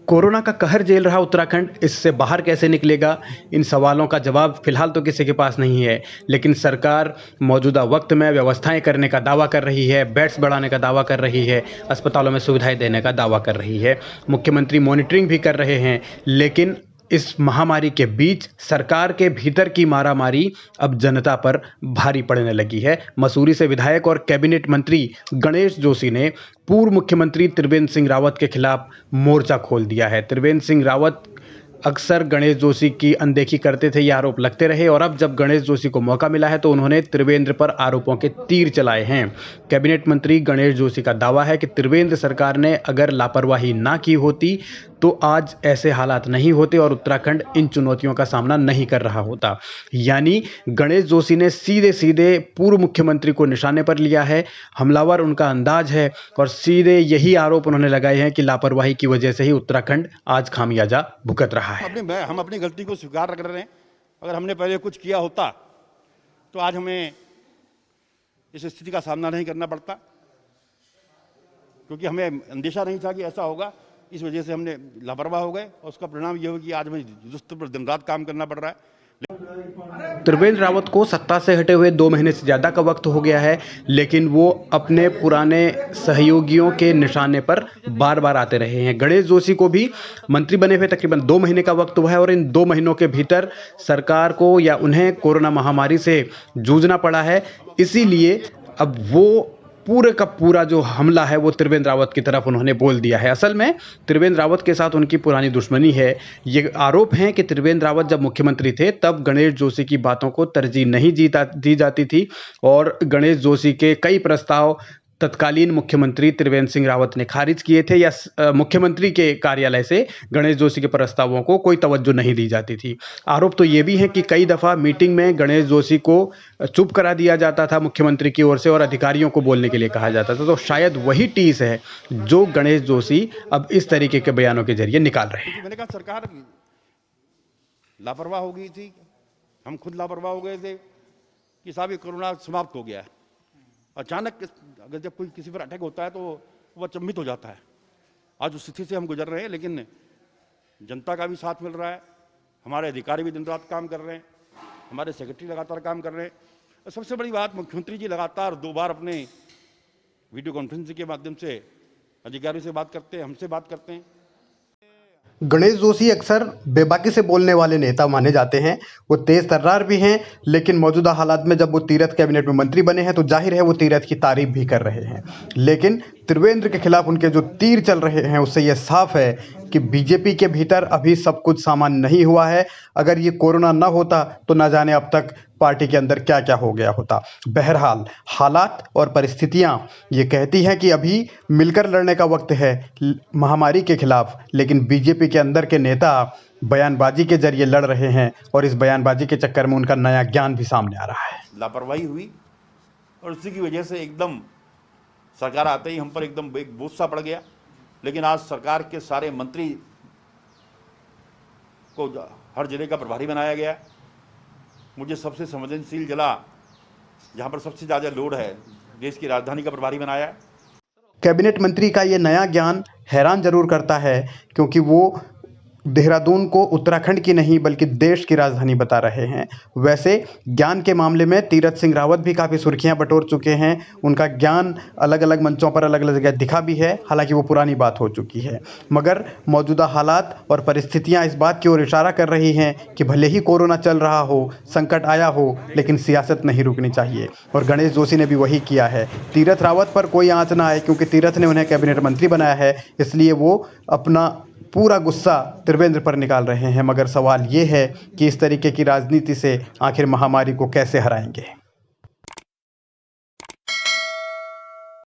Corona का कहर झेल रहा उत्तराखंड इससे बाहर कैसे निकलेगा? इन सवालों का जवाब फिलहाल तो किसी के पास नहीं है, लेकिन सरकार मौजूदा वक्त में व्यवस्थाएं करने का दावा कर रही है, बेड्स बढ़ाने का दावा कर रही है, अस्पतालों में सुविधाएं देने का दावा कर रही है। मुख्यमंत्री मॉनिटरिंग भी कर रहे हैं, लेकिन इस महामारी के बीच सरकार के भीतर की मारामारी अब जनता पर भारी पड़ने लगी है। मसूरी से विधायक और कैबिनेट मंत्री गणेश जोशी ने पूर्व मुख्यमंत्री त्रिवेंद्र सिंह रावत के खिलाफ मोर्चा खोल दिया है। त्रिवेंद्र सिंह रावत अक्सर गणेश जोशी की अनदेखी करते थे, ये आरोप लगते रहे और अब जब गणेश जोशी को मौका मिला है तो उन्होंने त्रिवेंद्र पर आरोपों के तीर चलाए हैं। कैबिनेट मंत्री गणेश जोशी का दावा है कि त्रिवेंद्र सरकार ने अगर लापरवाही ना की होती तो आज ऐसे हालात नहीं होते और उत्तराखंड इन चुनौतियों का सामना नहीं कर रहा होता। यानी गणेश जोशी ने सीधे सीधे पूर्व मुख्यमंत्री को निशाने पर लिया है। हमलावर उनका अंदाज है और सीधे यही आरोप उन्होंने लगाए हैं कि लापरवाही की वजह से ही उत्तराखंड आज खामियाजा भुगत रहा है। हम अपनी गलती को स्वीकार कर रहे हैं। अगर हमने पहले कुछ किया होता तो आज हमें इस स्थिति का सामना नहीं करना पड़ता, क्योंकि हमें अंदेशा नहीं था कि ऐसा होगा। इस वजह से हमने लापरवाह हो गए और उसका परिणाम ये हो कि आज हमें युद्ध पर दिन रात काम करना पड़ रहा है। त्रिवेंद्र रावत को सत्ता से हटे हुए 2 महीने से ज़्यादा का वक्त हो गया है, लेकिन वो अपने पुराने सहयोगियों के निशाने पर बार बार आते रहे हैं। गणेश जोशी को भी मंत्री बने हुए तकरीबन 2 महीने का वक्त हुआ है और इन 2 महीनों के भीतर सरकार को या उन्हें कोरोना महामारी से जूझना पड़ा है। इसीलिए अब वो पूरे का पूरा जो हमला है वो त्रिवेंद्र रावत की तरफ उन्होंने बोल दिया है। असल में त्रिवेंद्र रावत के साथ उनकी पुरानी दुश्मनी है। ये आरोप है कि त्रिवेंद्र रावत जब मुख्यमंत्री थे तब गणेश जोशी की बातों को तरजीह नहीं दी जाती थी और गणेश जोशी के कई प्रस्ताव तत्कालीन मुख्यमंत्री त्रिवेंद्र सिंह रावत ने खारिज किए थे या मुख्यमंत्री के कार्यालय से गणेश जोशी के प्रस्तावों को कोई तवज्जो नहीं दी जाती थी। आरोप तो ये भी है कि कई दफ़ा मीटिंग में गणेश जोशी को चुप करा दिया जाता था मुख्यमंत्री की ओर से और अधिकारियों को बोलने के लिए कहा जाता था। तो शायद वही टीस है जो गणेश जोशी अब इस तरीके के बयानों के जरिए निकाल रहे हैं। मैंने कहा सरकार लापरवाह हो गई थी, हम खुद लापरवाह हो गए थे कि साहब ये कोरोना समाप्त हो गया है। अचानक अगर जब कोई किसी पर अटैक होता है तो वह अचंभित हो जाता है। आज उस स्थिति से हम गुजर रहे हैं, लेकिन जनता का भी साथ मिल रहा है, हमारे अधिकारी भी दिन रात काम कर रहे हैं, हमारे सेक्रेटरी लगातार काम कर रहे हैं। और सबसे बड़ी बात, मुख्यमंत्री जी लगातार 2 बार अपने वीडियो कॉन्फ्रेंसिंग के माध्यम से अधिकारियों से बात करते हैं, हमसे बात करते हैं। गणेश जोशी अक्सर बेबाकी से बोलने वाले नेता माने जाते हैं। वो तेज तर्रार भी हैं, लेकिन मौजूदा हालात में जब वो तीरथ कैबिनेट में मंत्री बने हैं तो जाहिर है वो तीरथ की तारीफ भी कर रहे हैं। लेकिन त्रिवेंद्र के खिलाफ उनके जो तीर चल रहे हैं उससे ये साफ है कि बीजेपी के भीतर अभी सब कुछ सामान्य नहीं हुआ है। अगर ये कोरोना न होता तो न जाने अब तक पार्टी के अंदर क्या क्या हो गया होता। बहरहाल हालात और परिस्थितियां ये कहती हैं कि अभी मिलकर लड़ने का वक्त है महामारी के खिलाफ, लेकिन बीजेपी के अंदर के नेता बयानबाजी के जरिए लड़ रहे हैं और इस बयानबाजी के चक्कर में उनका नया ज्ञान भी सामने आ रहा है। लापरवाही हुई और उसी की वजह से एकदम सरकार आते ही हम पर एकदम एक बोझ सा पड़ गया। लेकिन आज सरकार के सारे मंत्री को हर जिले का प्रभारी बनाया गया। मुझे सबसे संवेदनशील जिला जहां पर सबसे ज़्यादा लोड है, देश की राजधानी का प्रभारी बनाया। कैबिनेट मंत्री का ये नया ज्ञान हैरान जरूर करता है, क्योंकि वो देहरादून को उत्तराखंड की नहीं बल्कि देश की राजधानी बता रहे हैं। वैसे ज्ञान के मामले में तीरथ सिंह रावत भी काफ़ी सुर्खियां बटोर चुके हैं। उनका ज्ञान अलग अलग मंचों पर अलग अलग जगह दिखा भी है, हालांकि वो पुरानी बात हो चुकी है। मगर मौजूदा हालात और परिस्थितियां इस बात की ओर इशारा कर रही हैं कि भले ही कोरोना चल रहा हो, संकट आया हो, लेकिन सियासत नहीं रुकनी चाहिए और गणेश जोशी ने भी वही किया है। तीरथ रावत पर कोई आँच ना आए, क्योंकि तीरथ ने उन्हें कैबिनेट मंत्री बनाया है, इसलिए वो अपना पूरा गुस्सा त्रिवेंद्र पर निकाल रहे हैं। मगर सवाल ये है कि इस तरीके की राजनीति से आखिर महामारी को कैसे हराएंगे।